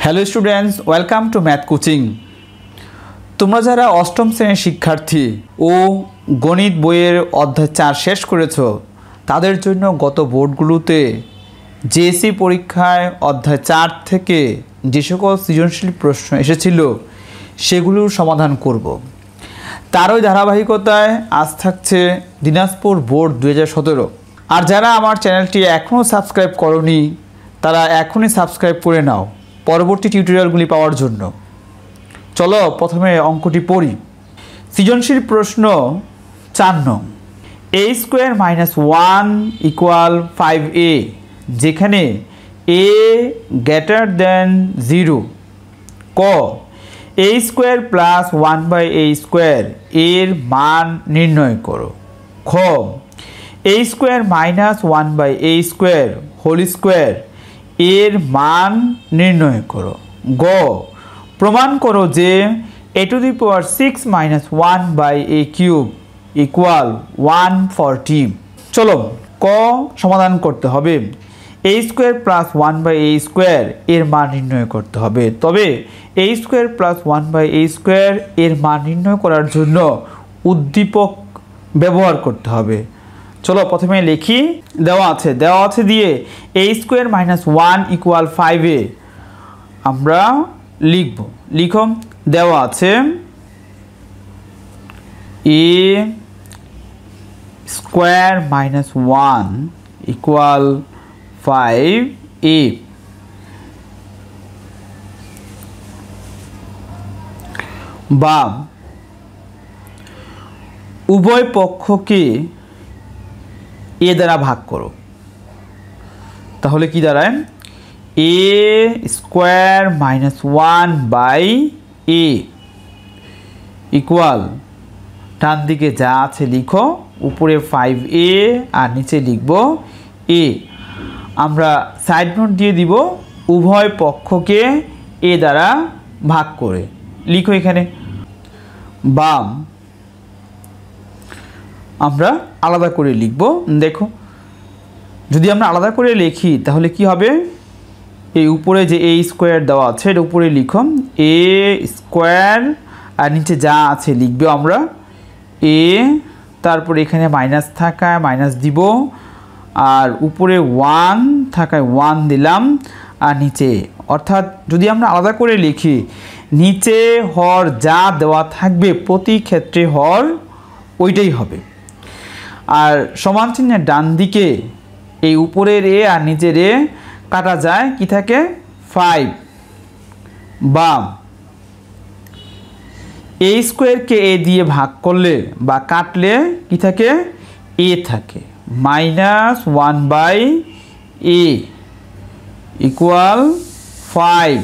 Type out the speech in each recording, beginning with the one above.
Hello students, welcome to math coaching. তোমরা যারা অষ্টম শ্রেণীর শিক্ষার্থী ও গণিত বইয়ের অধ্যায় 4 শেষ করেছো, তাদের জন্য গত বোর্ডগুলোতে জেএসসি পরীক্ষায় অধ্যায় 4 থেকে যে সকল সৃজনশীল প্রশ্ন এসেছিল সেগুলোর সমাধান করব। তারই ধারাবাহিকতায় আজ থাকছে দিনাজপুর বোর্ড 2017। আর যারা আমার চ্যানেলটি এখনও সাবস্ক্রাইব করনি তারা এখনই সাবস্ক্রাইব করে নাও পরবর্তী টিউটোরিয়ালগুলি পাওয়ার জন্য। চলো প্রথমে অঙ্কটি পড়ি। সৃজনশীল প্রশ্ন 4 নং, a² - 1 = 5a, যেখানে a > 0। ক a² + 1/a² এর মান নির্ণয় করো। খ a² - 1/a² হোল স্কোয়ার এর মান নির্ণয় করো। গ প্রমাণ করো যে a⁶ - 1/a³ = 140। চলো ক সমাধান করতে হবে। a² + 1/a² এর মান নির্ণয় করতে হবে। তবে a² + 1/a² এর মান নির্ণয় করার জন্য উদ্দীপক ব্যবহার করতে হবে। চলো প্রথমে লিখি। দেওয়া আছে দিয়ে a² - 1 = 5a আমরা লিখব। লিখো, দেওয়া আছে a² - 1 = 5a। বা উভয় পক্ষকে a দ্বারা ভাগ করো। তাহলে কি দাঁড়ায়? a² - 1/a ইকুয়াল, ডান দিকে যা আছে লিখো, উপরে 5a আর নিচে লিখব a। আমরা সাইড নোট দিয়ে দিব উভয় পক্ষকে a দ্বারা ভাগ করে। লিখো এখানে। বাম আমরা আলাদা করে লিখব। দেখো, যদি আমরা আলাদা করে লিখি তাহলে কি হবে? এই উপরে যে a² দেওয়া আছে এর উপরে লিখো a² আর নিচে যা আছে লিখবে আমরা a, তারপর এখানে মাইনাস থাকায় মাইনাস দিব, আর উপরে 1 থাকায় 1 দিলাম, আর নিচে, অর্থাৎ যদি আমরা আলাদা করে লিখি নিচে হর যা দেওয়া থাকবে প্রতি ক্ষেত্রে হর ওইটাই হবে। আর সমান চিহ্নের ডান দিকে এই উপরের a আর নিচের a কাটা যায়, কি থাকে? 5। বা a² কে a দিয়ে ভাগ করলে বা কাটলে কি থাকে? a থাকে। -1/a = 5।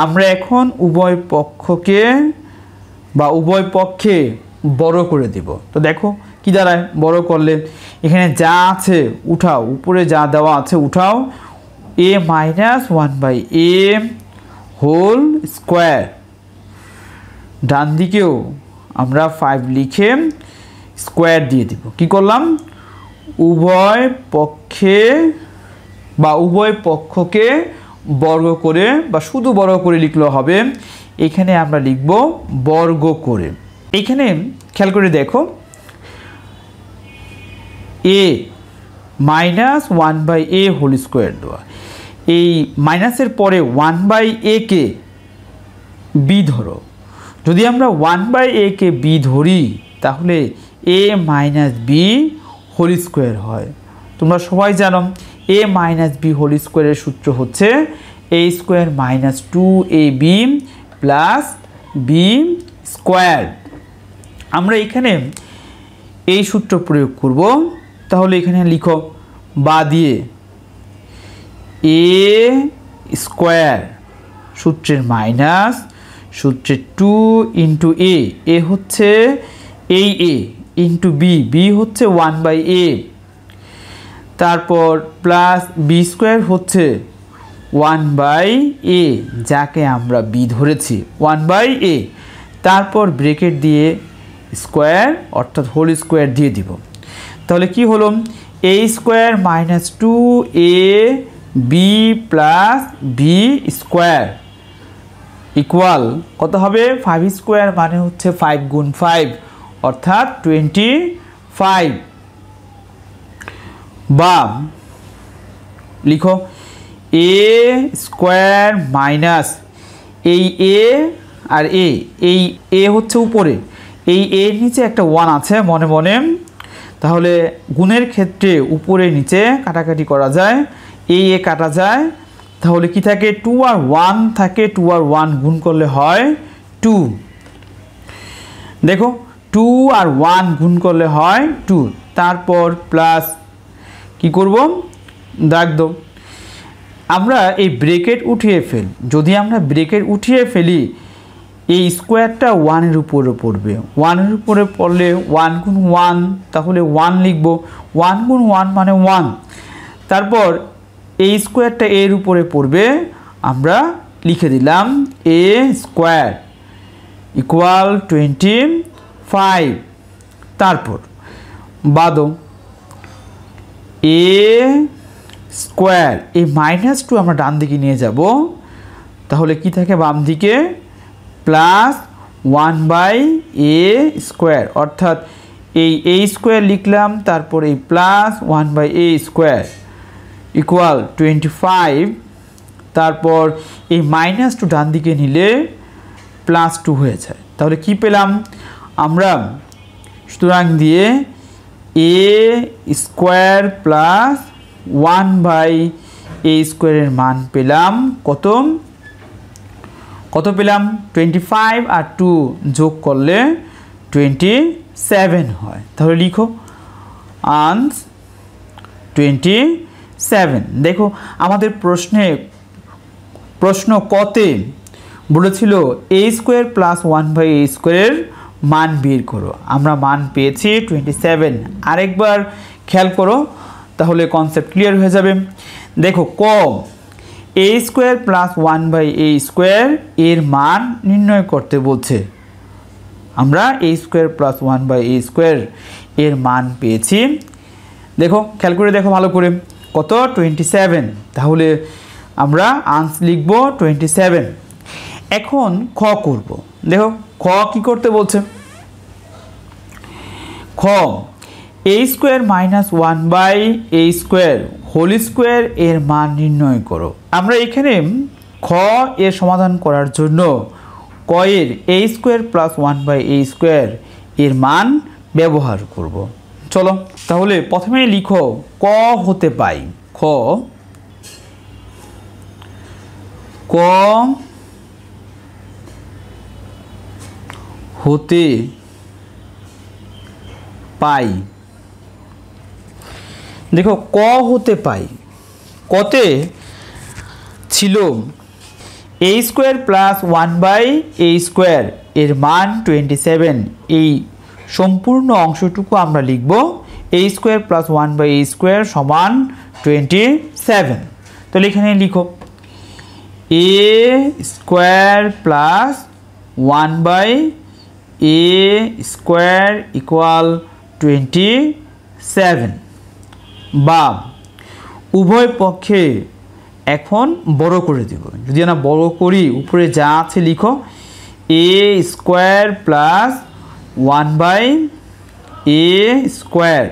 আমরা এখন উভয় পক্ষকে বা উভয় পক্ষে বড় করে দেব। তো দেখো কি দাঁড়ায় বড় করলে? এখানে যা আছে উঠাও, উপরে যা দেওয়া আছে উঠাও, a - 1/a হোল স্কোয়ার। ডান দিকেও আমরা 5 লিখে স্কোয়ার দিয়ে দিব। কি করলাম? উভয় পক্ষে বা উভয় পক্ষকে বর্গ করে, বা শুধু বর্গ করে লিখলেও হবে, এখানে আমরা লিখব বর্গ করে। এখানে খেয়াল করে দেখো, a - 1/a হোল স্কোয়ার দেওয়া, এই মাইনাসের পরে 1/a কে b ধরো। যদি আমরা 1/a কে b ধরি তাহলে a - b হোল স্কোয়ার হয়। তোমরা সবাই জানো a - b হোল স্কোয়ারের সূত্র হচ্ছে a² - 2ab + b²। আমরা এখানে এই সূত্র প্রয়োগ করব। তাহলে এখানে লিখো বা দিয়ে a² সূত্রের মাইনাস সূত্রের 2 × a, a হচ্ছে এই a × b, b হচ্ছে 1/a, তারপর প্লাস b² হচ্ছে 1/a, যাকে আমরা b ধরেছি 1/a, তারপর ব্রেকেট দিয়ে স্কোয়ার অর্থাৎ হোল স্কোয়ার দিয়ে দিব। তাহলে কি হলো? a² - 2a B plus B square equal কত হবে 5 স্কোয়ার মানে হচ্ছে 5 গুণ 5 অর্থাৎ 25 বা লিখো এ স্কোয়ার মাইনাস এই এ আর এই এ হচ্ছে উপরে এই এর নিচে একটা 1 আছে মনে মনে তাহলে গুণের ক্ষেত্রে উপরে নিচে কাটাকাটি করা যায় এই এ কাটা যায় তাহলে কি থাকে 2 আর 1 থাকে 2 আর 1 গুণ করলে হয় 2 দেখো 2 আর 1 গুণ করলে হয় 2 তারপর প্লাস কি করব দাগ দাও আমরা এই ব্র্যাকেট উঠিয়ে ফেল যদি আমরা ব্র্যাকেট উঠিয়ে ফেলি এই স্কোয়ারটা 1 এর উপরে পড়বে 1 এর উপরে পড়লে 1 গুণ 1 তাহলে 1 লিখব 1 গুণ 1 মানে 1 তারপর এই স্কোয়ারটা এর উপরে পড়বে আমরা লিখে দিলাম এ স্কোয়ার ইকুয়াল 25 তারপর বাদো এ স্কোয়ার এই -2 আমরা ডান দিকে নিয়ে যাব তাহলে কি থাকে বাম দিকে প্লাস 1/a স্কোয়ার অর্থাৎ এই স্কোয়ার লিখলাম তারপর এই প্লাস 1/a স্কোয়ার ইকুয়াল 25 তারপর এই -2 ডান দিকে নিলে +2 হয়ে যায় তাহলে কি পেলাম আমরা সুতরাং দিয়ে a স্কোয়ার প্লাস 1/a স্কোয়ারের মান পেলাম কত পেলাম 25 আর 2 যোগ করলে 27 হয় তাহলে লিখো আনসার 27 দেখো আমাদের প্রশ্ন কতে বলেছিল a স্কোয়ার প্লাস 1/a স্কোয়ারের মান বের করো আমরা মান পেয়েছি 27 আরেকবার খেয়াল করো তাহলে কনসেপ্ট ক্লিয়ার হয়ে যাবে দেখো ক a square plus 1/a square এর মান নির্ণয় করতে বলছে আমরা a square plus 1/a square এর মান পেয়েছি দেখো খেয়াল করে দেখো ভালো করে কত 27 তাহলে আমরা আনসার লিখব 27 এখন খ করব দেখো খ কি করতে বলছে খ a square minus 1/a square whole square এর মান নির্ণয় করো আমরা এখানে খ এর সমাধান করার জন্য ক এর a square plus 1/a square এর মান ব্যবহার করব চলো তাহলে প্রথমে লিখো ক হতে পাই খ হতে পাই দেখো ক হতে পাই কতে ছিল a square plus 1/a square এর মান 27 এই সম্পূর্ণ অংশটুকু আমরা লিখব a square plus 1/a square সমান 27 তাহলে এখানে লিখো a square plus 1/a square equal 27 বা উভয় পক্ষে এখন বড় করে দেব যদি আমরা বড় করি উপরে যা আছে লিখো a square plus 1/a square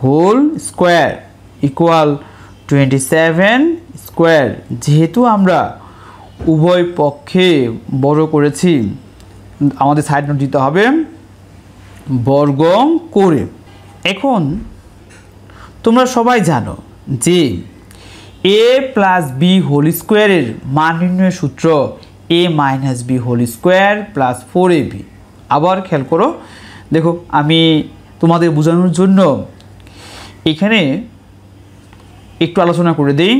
whole square equal 27 square যেহেতু আমরা উভয় পক্ষে বড় করেছি আমাদের সাইড নোট দিতে হবে বর্গ করে এখন তোমরা সবাই জানো যে a প্লাস বি হোল স্কোয়ারের মান নির্ণয়ের সূত্র a minus B whole square plus 4ab আবার খেয়াল করো দেখো আমি তোমাদের বোঝানোর জন্য এখানে একটু আলোচনা করে দেই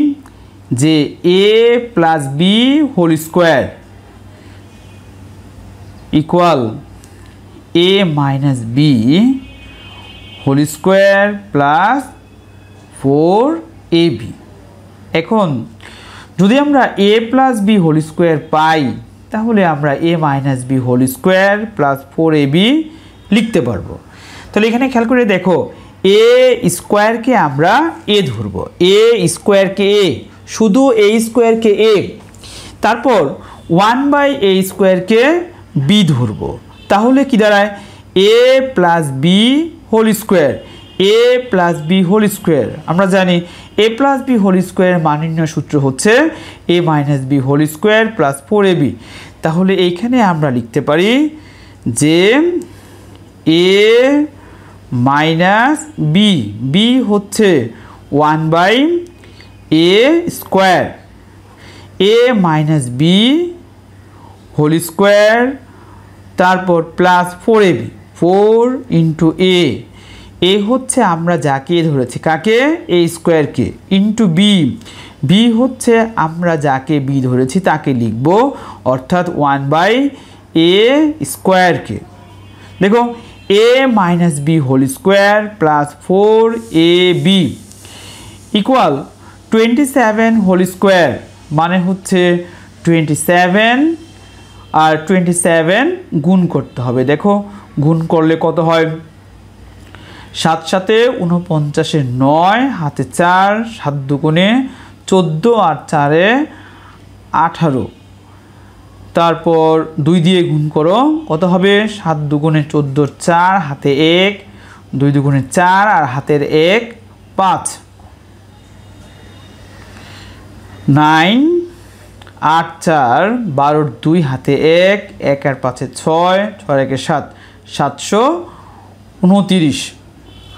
যে a plus B whole square equal a minus B whole square plus 4ab এখন যদি আমরা a plus B whole square পাই তাহলে আমরা a minus B whole square plus 4ab লিখতে পারবো তাহলে এখানে খেয়াল করে দেখো এ স্কোয়ারকে আমরা এ ধরব, এ স্কোয়ারকে এ, শুধু এ স্কোয়ারকে এ, তারপর 1/a স্কোয়ারকে বি ধরব। তাহলে কি দাঁড়ায়? এ প্লাস বি হোল স্কোয়ার, এ প্লাস বি হোল স্কোয়ার। আমরা জানি এ প্লাস বি হোল স্কোয়ারের মান নির্ণয় সূত্র হচ্ছে a minus B whole square plus 4ab। তাহলে এইখানে আমরা লিখতে পারি যে এ মাইনাস বি, বি হচ্ছে 1/a স্কোয়ার, এ মাইনাস বি হোল স্কোয়ার, তারপর plus 4ab, 4 into a, a হচ্ছে আমরা যাকে ধরেছি, কাকে? এ স্কোয়ারকে, ইন্টু বি, বি হচ্ছে আমরা যাকে বি ধরেছি তাকে লিখব, অর্থাৎ 1/a স্কোয়ারকে। দেখো a minus B whole square plus 4ab equal 27 whole square, মানে হচ্ছে 27, আর 27 গুণ করতে হবে। দেখো গুণ করলে কত হয়? 7 7 49, 9 হাতে 4, 7 দুগুণে 14 আর 4 18, তারপর 2 দিয়ে গুণ করো, কত হবে? 7 দুগুণে 14, 4 হাতে 1, 2 দুগুণে 4 আর হাতের 1 5, 9 8 4 12 2 হাতে 1, 1 আর 5 6, 6 1 7, 729।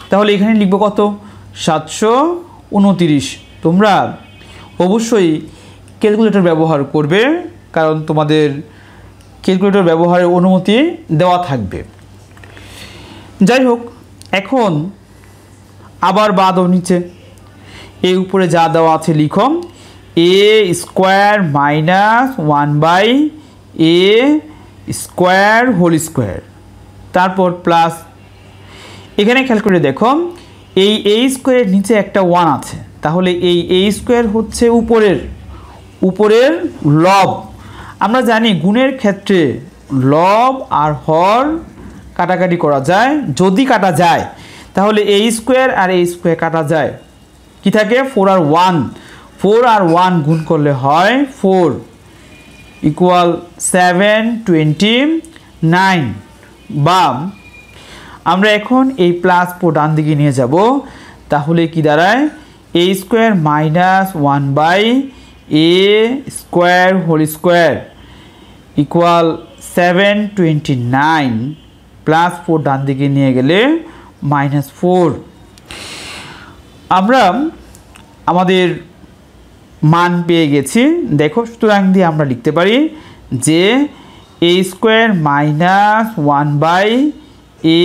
তাহলে এখানে লিখব কত? 729। তোমরা অবশ্যই ক্যালকুলেটর ব্যবহার করবে, কারণ তোমাদের ক্যালকুলেটর ব্যবহারের অনুমতি দেওয়া থাকবে। যাই হোক, এখন আবার বাদ ও নিচে, এই উপরে যা দেওয়া আছে লিখো, a square minus 1/a square whole square, তারপর প্লাস, এখানে খেয়াল করে দেখো এই এ স্কোয়ারের নিচে একটা 1 আছে, তাহলে এই এ স্কোয়ার হচ্ছে উপরের লব। আমরা জানি গুণের ক্ষেত্রে লব আর হর কাটাকাটি করা যায়, যদি কাটা যায় তাহলে এ স্কোয়ার আর এ স্কোয়ার কাটা যায়, কি থাকে? 4 আর 1, 4 আর 1 গুণ করলে হয় 4 ইকুয়াল 729। বা আমরা এখন এই প্লাস ডান দিকে নিয়ে যাব, তাহলে কি দাঁড়ায়? A square minus 1/a square whole square equal 729, plus 4 ডান দিকে নিয়ে গেলে -4। আমরা আমাদের মান পেয়ে গেছি। দেখো সুতরাং দিয়ে আমরা লিখতে পারি যে a square minus 1/a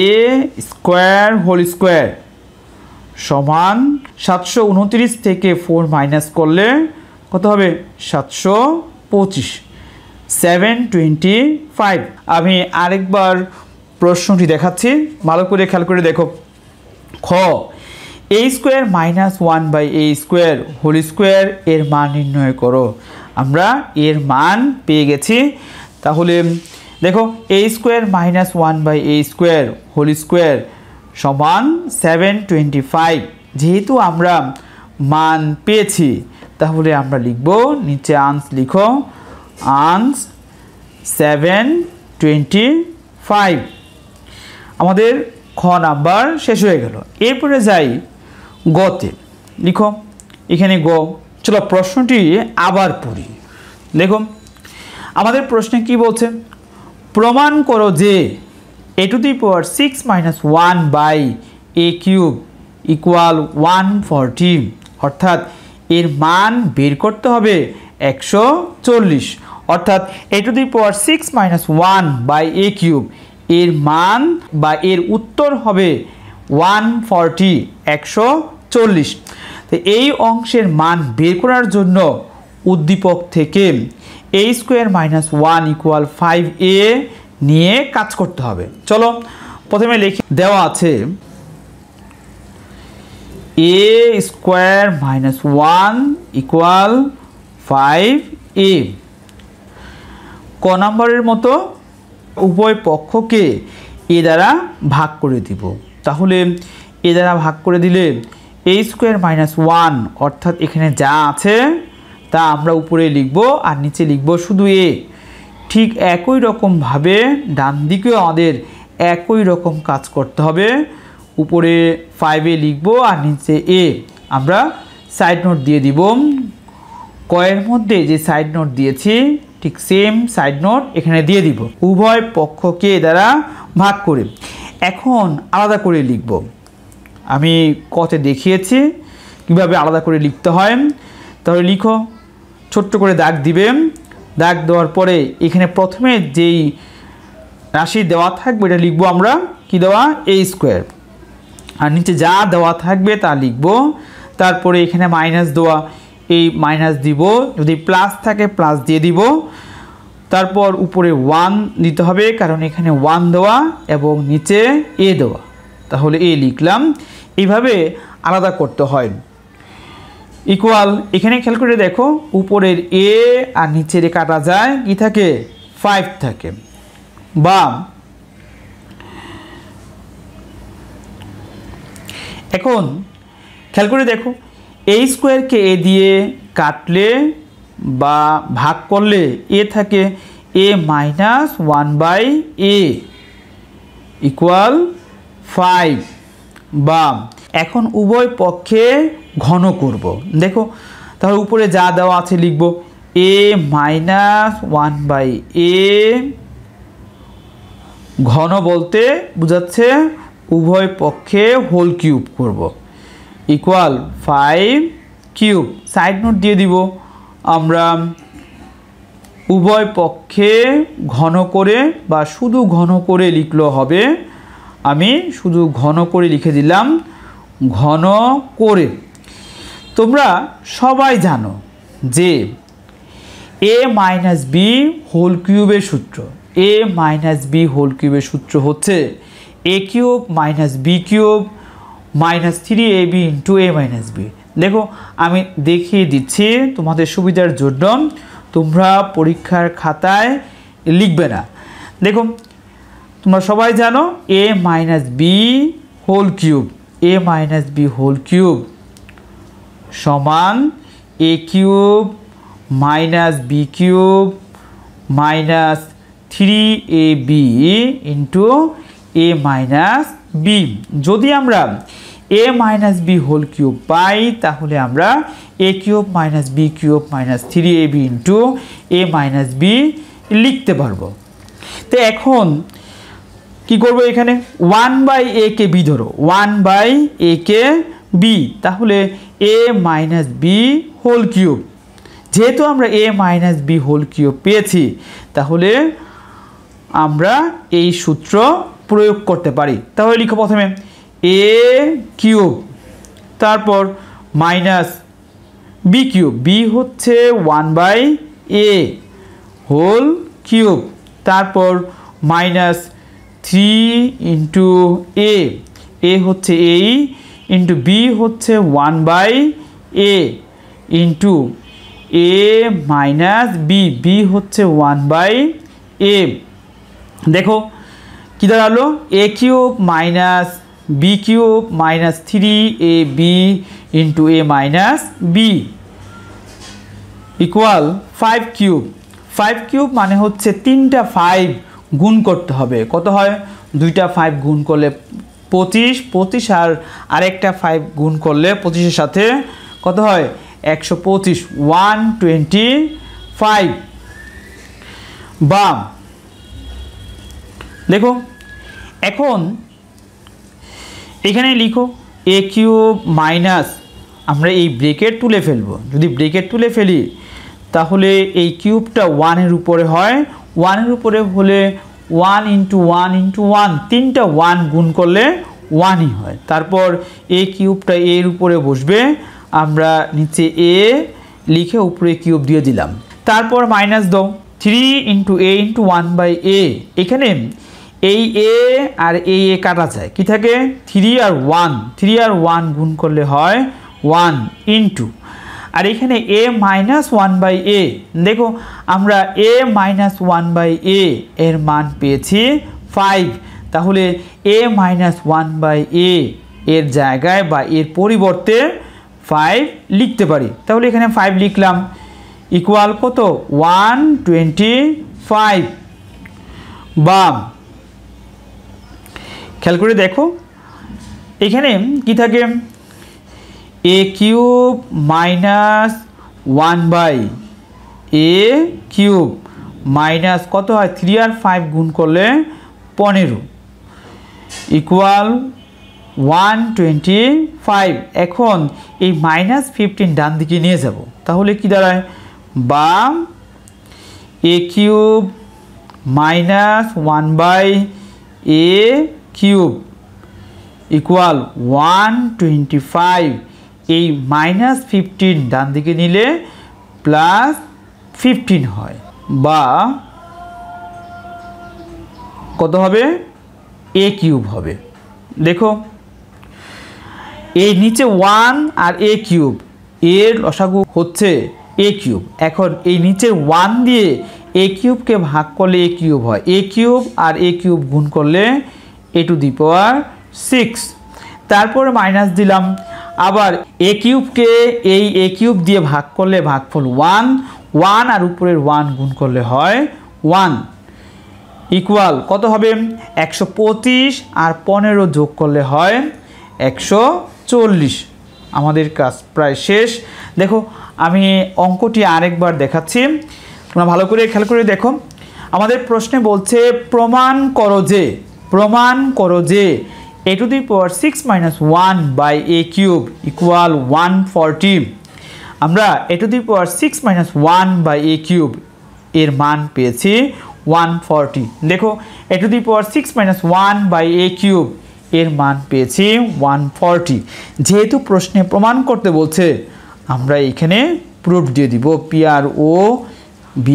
square whole square সমান 729 থেকে 4 মাইনাস করলে কত হবে? 725, 725। আমি আরেকবার প্রশ্নটি দেখাচ্ছি, ভালো করে খেয়াল করে দেখো। খ, a square minus 1/a square whole square এর মান নির্ণয় করো। আমরা এর মান পেয়ে গেছি। তাহলে দেখো a square minus 1/a square whole square সমান 725। যেহেতু আমরা মান পেয়েছি তাহলে আমরা লিখব, নিচে আনস লিখো, আনস 725। আমাদের খ নাম্বার শেষ হয়ে গেল। এরপরে যাই গতে। লিখো এখানে গ। চলো প্রশ্নটি আবার পড়ি। দেখো আমাদের প্রশ্নে কি বলছে? প্রমাণ করো যে a⁻6 - 1/a³ ইকুয়াল 140, অর্থাৎ এর মান বের করতে হবে 140, অর্থাৎ a⁻6 - 1/a³ এর মান বা এর উত্তর হবে 140, 140। তো এই অংশের মান বের করার জন্য উদ্দীপক থেকে a² - 1 ইকুয়াল 5a নিয়ে কাজ করতে হবে। চলো প্রথমে লিখি, দেওয়া আছে a² - 1 ইকুয়াল 5a। ক নম্বরের মতো উভয় পক্ষকে এ দ্বারা ভাগ করে দিব। তাহলে এ দ্বারা ভাগ করে দিলে এ স্কোয়ার মাইনাস ওয়ান, অর্থাৎ এখানে যা আছে তা আমরা উপরে লিখব আর নিচে লিখব শুধু এ। ঠিক একই রকমভাবে ডান দিকেও আমাদের একই রকম কাজ করতে হবে। উপরে 5a লিখব আর নিচে এ। আমরা সাইড নোট দিয়ে দিব। কয়ের মধ্যে যে সাইড নোট দিয়েছি ঠিক সেম সাইড নোট এখানে দিয়ে দিব, উভয় পক্ষকে দ্বারা ভাগ করে। এখন আলাদা করে লিখব। আমি কতে দেখিয়েছি কিভাবে আলাদা করে লিখতে হয়। তাহলে লিখো, ছোট্ট করে দাগ দিবে। দাগ দেওয়ার পরে এখানে প্রথমে যেই রাশি দেওয়া থাকবে এটা লিখব আমরা কি দেওয়া, এ স্কোয়ার। আর নিচে যা দেওয়া থাকবে তা লিখব। তারপরে এখানে মাইনাস দেওয়া, এই মাইনাস দিব, যদি প্লাস থাকে প্লাস দিয়ে দিব। তারপর উপরে 1 দিতে হবে কারণ এখানে 1 দেওয়া এবং নিচে এ দেওয়া, তাহলে এ লিখলাম। এইভাবে আলাদা করতে হয়। ইকুয়াল, এখানে খেয়াল করে দেখো উপরের এ আর নিচের কাটা যায় কি থাকে, 5 থাকে। বা এখন খেয়াল করে দেখো এ স্কোয়ারকে এ দিয়ে কাটলে বা ভাগ করলে এ থাকে এ মাইনাস 1/a ইকুয়াল 5। বা এখন উভয় পক্ষে ঘন করব। দেখো তাহলে উপরে যা দেওয়া আছে লিখব এ মাইনাস 1/a, ঘন বলতে বোঝাচ্ছে উভয় পক্ষে হোল কিউব করব, ইকুয়াল 5 কিউব। সাইড নোট দিয়ে দিব আমরা উভয় পক্ষে ঘন করে বা শুধু ঘন করে লিখলেও হবে। আমি শুধু ঘন করে লিখে দিলাম, ঘন করে। তোমরা সবাই জানো যে এ মাইনাস বি হোল কিউবের সূত্র, এ মাইনাস বি হোল কিউবের সূত্র হচ্ছে a cube minus b cube minus 3ab into a minus b. দেখো আমি দেখিয়ে দিচ্ছি তোমাদের সুবিধার জন্য, তোমরা পরীক্ষার খাতায় লিখবে না। দেখো তোমরা সবাই জানো a minus B whole cube, a minus B whole cube সমান a cube minus b cube minus 3ab into a minus b. যদি আমরা a minus B whole cube পাই তাহলে আমরা a cube minus b cube minus 3ab into a minus b লিখতে পারবো। তো এখন কি করব, এখানে 1/a কে বি ধরো, 1/a কে বি, তাহলে এ মাইনাস বি হোল কিউব। যেহেতু আমরা a minus B whole cube পেয়েছি তাহলে আমরা এই সূত্র প্রয়োগ করতে পারি। তাহলে লিখো প্রথমে এ কিউব, তারপর মাইনাস বি কিউব, বি হচ্ছে 1/a হোল কিউব, তারপর মাইনাস 3 ইন্টু এ, এ হচ্ছে এই ইন্টু বি হচ্ছে 1/a into a minus b, b হচ্ছে 1/a। দেখো কী দাঁড়ালো, a cube minus b cube minus 3ab into a minus b equal 5 cube. 5 cube মানে হচ্ছে 3টা 5 গুণ করতে হবে। কত হয়, 2টা 5 গুণ করলে 25, 25 আর আরেকটা 5 গুণ করলে 25-এর সাথে কত হয় 125, 125। বা দেখো এখন এখানে লিখো এ কিউব মাইনাস, আমরা এই ব্রেকেট তুলে ফেলবো। যদি ব্রেকেট তুলে ফেলি তাহলে এই কিউবটা 1-এর উপরে হয়, 1-এর উপরে হলে 1 ইন্টু 1 ইন্টু 1, 3টা 1 গুণ করলে 1ই হয়। তারপর এ কিউবটা এর উপরে বসবে, আমরা নিচে এ লিখে উপরে কিউব দিয়ে দিলাম। তারপর মাইনাস দাও 3 ইন্টু এ ইন্টু 1/a। এখানে এই এ আর এই এ কাটা যায়, কি থাকে 3 আর 1, 3 আর 1 গুণ করলে হয় 1 ইন্টু, আর এখানে এ মাইনাস 1/a। দেখো আমরা এ মাইনাস 1/a এর মান পেয়েছি 5, তাহলে এ মাইনাস 1/a এর জায়গায় বা এর পরিবর্তে 5 লিখতে পারি। তাহলে এখানে 5 লিখলাম, ইকুয়াল কত 125। বা খেয়াল করে দেখো এখানে কি থাকে, a cube minus 1/a cube minus কত হয় 3 আর 5 গুণ করলে 15 ইকুয়াল 125। এখন এই -15 ডান দিকে নিয়ে যাব, তাহলে কি দাঁড়ায়, বা a cube minus 1/a cube equal 125। এই -15 ডান দিকে নিলে +15 হয়, বা কত হবে a কিউব হবে। দেখো এই নিচে 1 আর a কিউব, এর লসাগু হচ্ছে a কিউব। এখন এই নিচে 1 দিয়ে a কিউবকে ভাগ করলে a কিউব হয়, a কিউব আর a কিউব গুণ করলে a⁻6। তারপর মাইনাস দিলাম, আবার a কিউবকে এই a কিউব দিয়ে ভাগ করলে ভাগফল 1, 1 আর উপরের 1 গুণ করলে হয় 1 ইকুয়াল কত হবে 125 আর 15 যোগ করলে হয় 140। আমাদের কাজ প্রায় শেষ। দেখো আমি অঙ্কটি আরেকবার দেখাচ্ছি, তোমরা ভালো করে খেয়াল করে দেখো। আমাদের প্রশ্নে বলছে প্রমাণ করো যে a⁻6 - 1/a কিউব ইকুয়াল 140। আমরা a⁻6 - 1/a কিউব এর মান পেয়েছি 140। দেখো a⁻6 - 1/a কিউব এর মান পেয়েছি 140। যেহেতু প্রশ্নে প্রমাণ করতে বলছে, আমরা এখানে প্রুফ দিয়ে দিব, PROVED,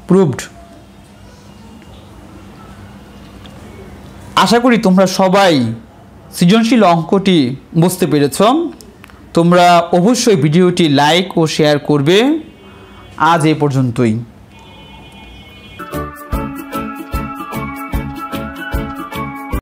প্রুফড। আশা করি তোমরা সবাই সৃজনশীল অঙ্কটি বুঝতে পেরেছ। তোমরা অবশ্যই ভিডিওটি লাইক ও শেয়ার করবে। আজ এ পর্যন্তই।